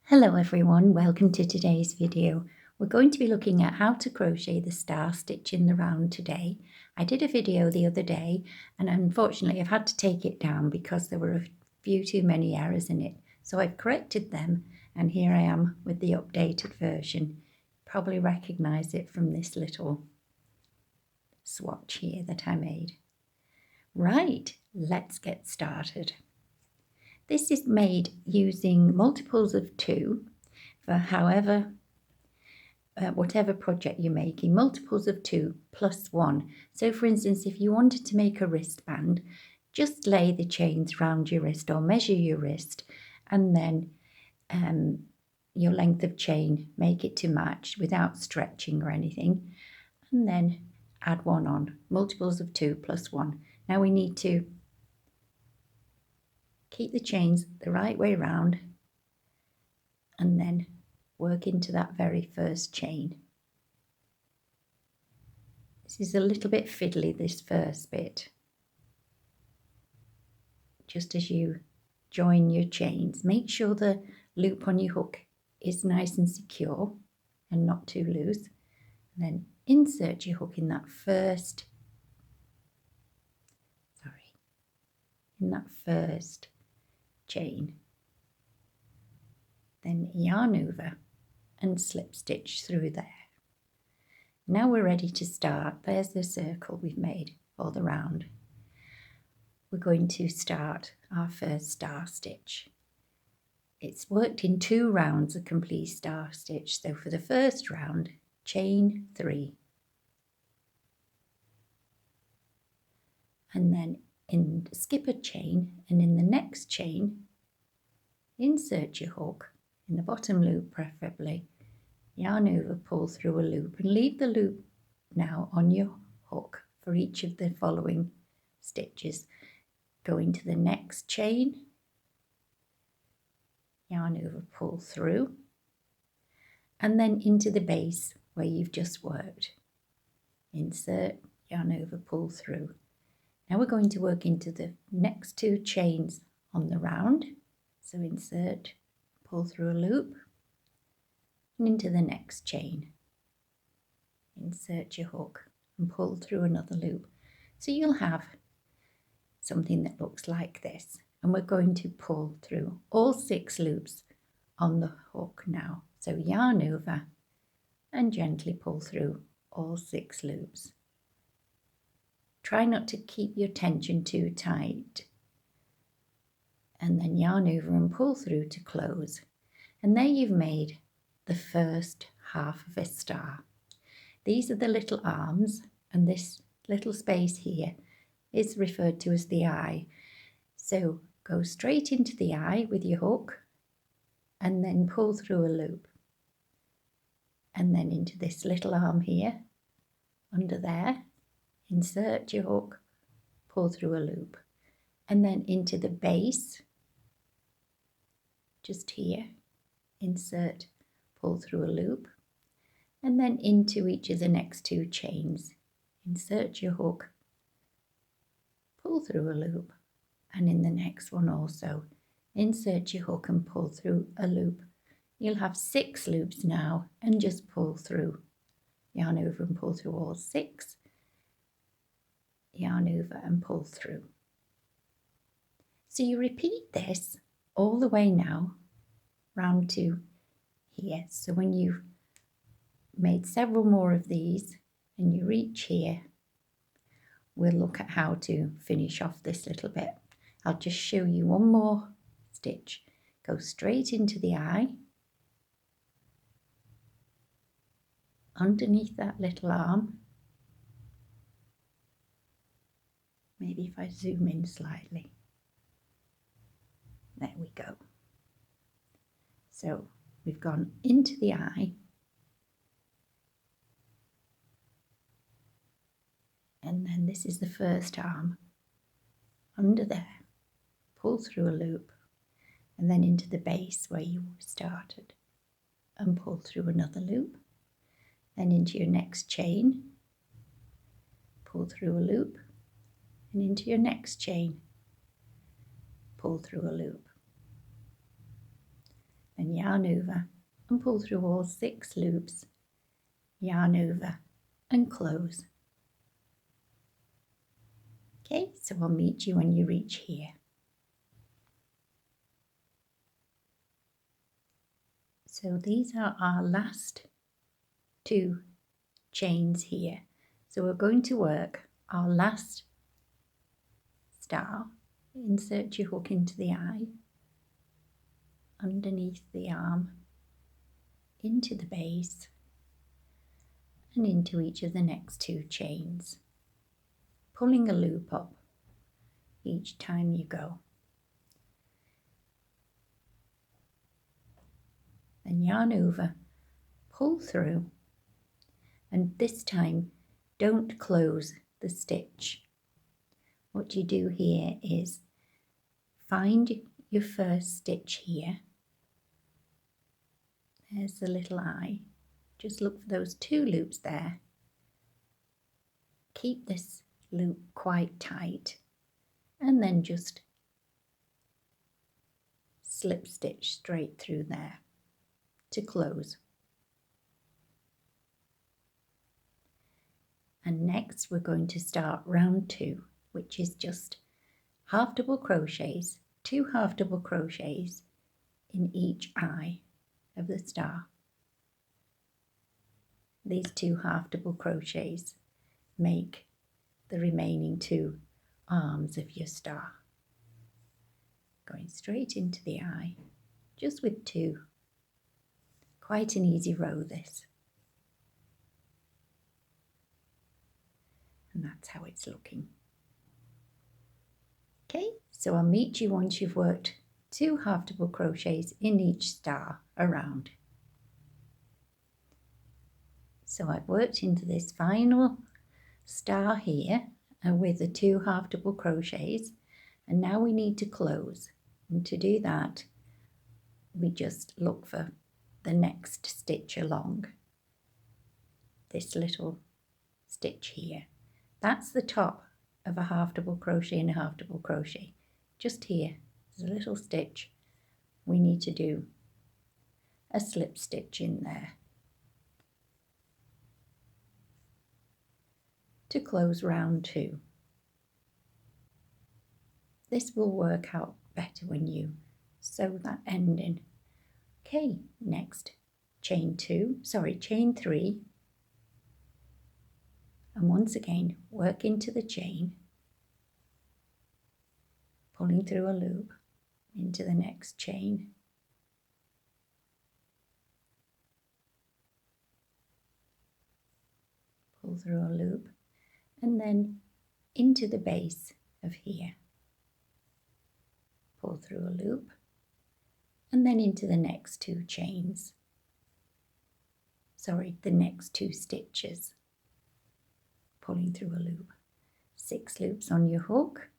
Hello everyone, welcome to today's video. We're going to be looking at how to crochet the star stitch in the round today. I did a video the other day and unfortunately I've had to take it down because there were a few too many errors in it. So I've corrected them and here I am with the updated version. Probably recognise it from this little swatch here that I made. Right, let's get started. This is made using multiples of 2 for whatever project you're making, multiples of 2 plus 1. So for instance, if you wanted to make a wristband, just lay the chains round your wrist or measure your wrist and then your length of chain, make it to match without stretching or anything, and then add 1 on, multiples of 2 plus 1. Now we need to keep the chains the right way round and then work into that very first chain. This is a little bit fiddly, this first bit. Just as you join your chains, make sure the loop on your hook is nice and secure and not too loose. And then insert your hook in that first chain. Then yarn over and slip stitch through there. Now we're ready to start. There's the circle we've made for the round. We're going to start our first star stitch. It's worked in 2 rounds, a complete star stitch. So for the first round, chain 3. And then skip a chain, and in the next chain, insert your hook in the bottom loop preferably, yarn over, pull through a loop and leave the loop now on your hook for each of the following stitches. Go into the next chain, yarn over, pull through, and then into the base where you've just worked. Insert, yarn over, pull through. Now we're going to work into the next 2 chains on the round. So insert, pull through a loop, and into the next chain. Insert your hook and pull through another loop. So you'll have something that looks like this. And we're going to pull through all 6 loops on the hook now. So yarn over and gently pull through all 6 loops. Try not to keep your tension too tight. And then yarn over and pull through to close. And there you've made the first half of a star. These are the little arms, and this little space here is referred to as the eye. So go straight into the eye with your hook and then pull through a loop. And then into this little arm here, under there, insert your hook, pull through a loop. And then into the base, just here, insert, pull through a loop, and then into each of the next 2 chains. Insert your hook, pull through a loop, and in the next one also, insert your hook and pull through a loop. You'll have 6 loops now, and just pull through. Yarn over and pull through all 6. Yarn over and pull through. So you repeat this all the way now round to here. So when you've made several more of these and you reach here, we'll look at how to finish off this little bit. I'll just show you one more stitch. Go straight into the eye, underneath that little arm. Maybe if I zoom in slightly. There we go. So we've gone into the eye and then this is the first arm, under there, pull through a loop and then into the base where you started and pull through another loop, then into your next chain, pull through a loop and into your next chain, pull through a loop. and yarn over and pull through all 6 loops, yarn over and close. Okay, so I'll meet you when you reach here. So these are our last 2 chains here. So we're going to work our last star, insert your hook into the eye, underneath the arm, into the base, and into each of the next 2 chains, pulling a loop up each time you go. Then yarn over, pull through, and this time don't close the stitch. What you do here is find your first stitch here. There's the little eye. Just look for those 2 loops there. Keep this loop quite tight and then just slip stitch straight through there to close. And next we're going to start round 2, which is just half double crochets, 2 half double crochets in each eye of the star. These 2 half double crochets make the remaining 2 arms of your star. Going straight into the eye, just with 2. Quite an easy row this. And that's how it's looking. Okay, so I'll meet you once you've worked 2 half double crochets in each star around. So I've worked into this final star here with the 2 half double crochets, and now we need to close. And to do that, we just look for the next stitch along. This little stitch here. That's the top of a half double crochet and a half double crochet. Just here, there's a little stitch. We need to do a slip stitch in there to close round 2. This will work out better when you sew that end in. Okay, next chain 3, and once again work into the chain, pulling through a loop into the next chain, pull through a loop, and then into the base of here, pull through a loop, and then into the next 2 chains, the next 2 stitches, pulling through a loop, 6 loops on your hook,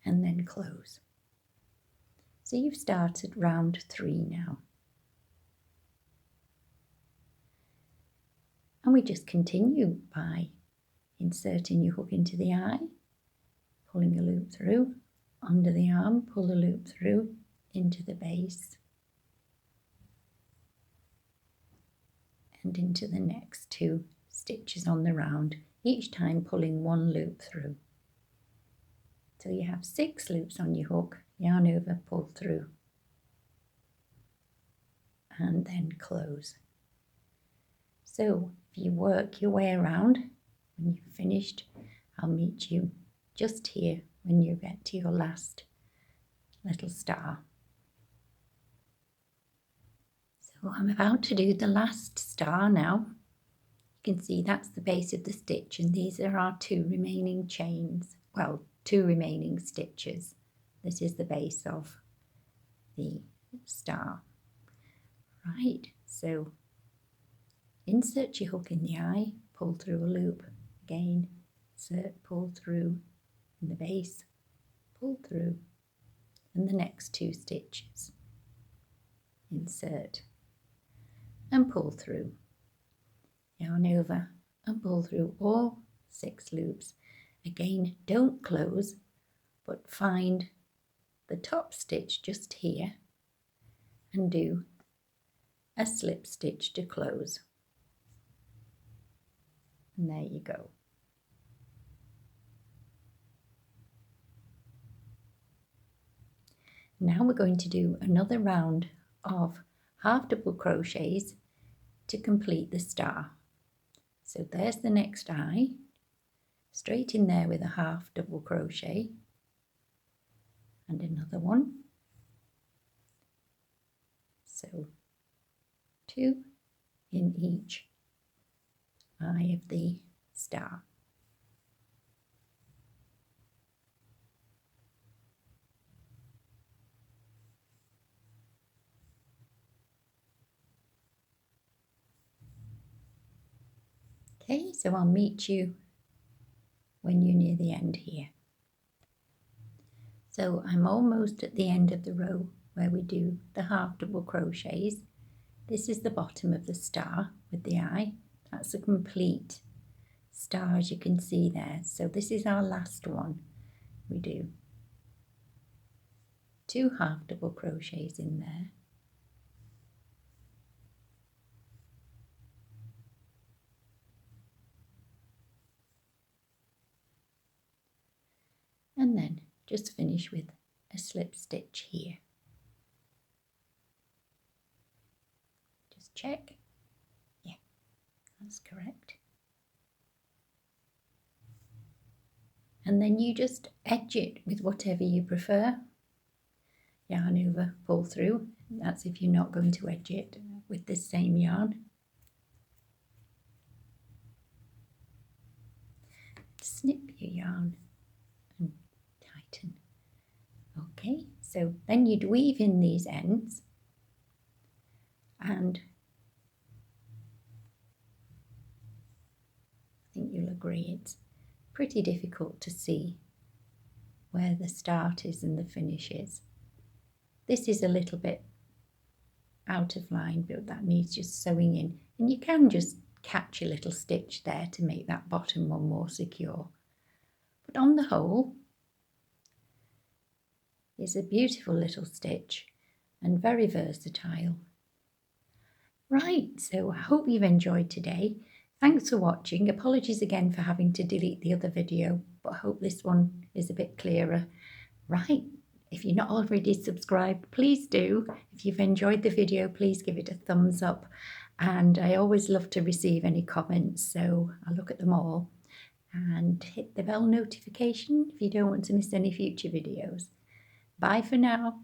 and then close. So you've started round 3 now. And we just continue by inserting your hook into the eye, pulling a loop through, under the arm, pull a loop through, into the base, and into the next 2 stitches on the round, each time pulling 1 loop through. So you have 6 loops on your hook, yarn over, pull through, and then close. So if you work your way around, when you've finished, I'll meet you just here when you get to your last little star. So I'm about to do the last star now. You can see that's the base of the stitch, and these are our 2 remaining chains. Well, 2 remaining stitches. This is the base of the star. Right, so insert your hook in the eye, pull through a loop, again, insert, pull through in the base, pull through, and the next 2 stitches, insert and pull through, yarn over and pull through all 6 loops. Again, don't close but find the top stitch just here and do a slip stitch to close. And there you go. Now we're going to do another round of half double crochets to complete the star. So there's the next eye, straight in there with a half double crochet and another one. So 2 in each eye of the star. Okay, so I'll meet you when you're near the end here. So I'm almost at the end of the row where we do the half double crochets. This is the bottom of the star with the eye. That's a complete star, as you can see there. So this is our last one. We do 2 half double crochets in there. And then just finish with a slip stitch here. Just check. Yeah, that's correct. And then you just edge it with whatever you prefer. Yarn over, pull through. That's if you're not going to edge it with the same yarn. Snip your yarn and tighten. Okay, so then you'd weave in these ends, and I think you'll agree it's pretty difficult to see where the start is and the finish is. This is a little bit out of line, but that needs just sewing in, and you can just catch a little stitch there to make that bottom one more secure. But on the whole, it's a beautiful little stitch and very versatile. Right, so I hope you've enjoyed today. Thanks for watching. Apologies again for having to delete the other video, but I hope this one is a bit clearer. Right, if you're not already subscribed, please do. If you've enjoyed the video, please give it a thumbs up. And I always love to receive any comments, so I'll look at them all. And hit the bell notification if you don't want to miss any future videos. Bye for now.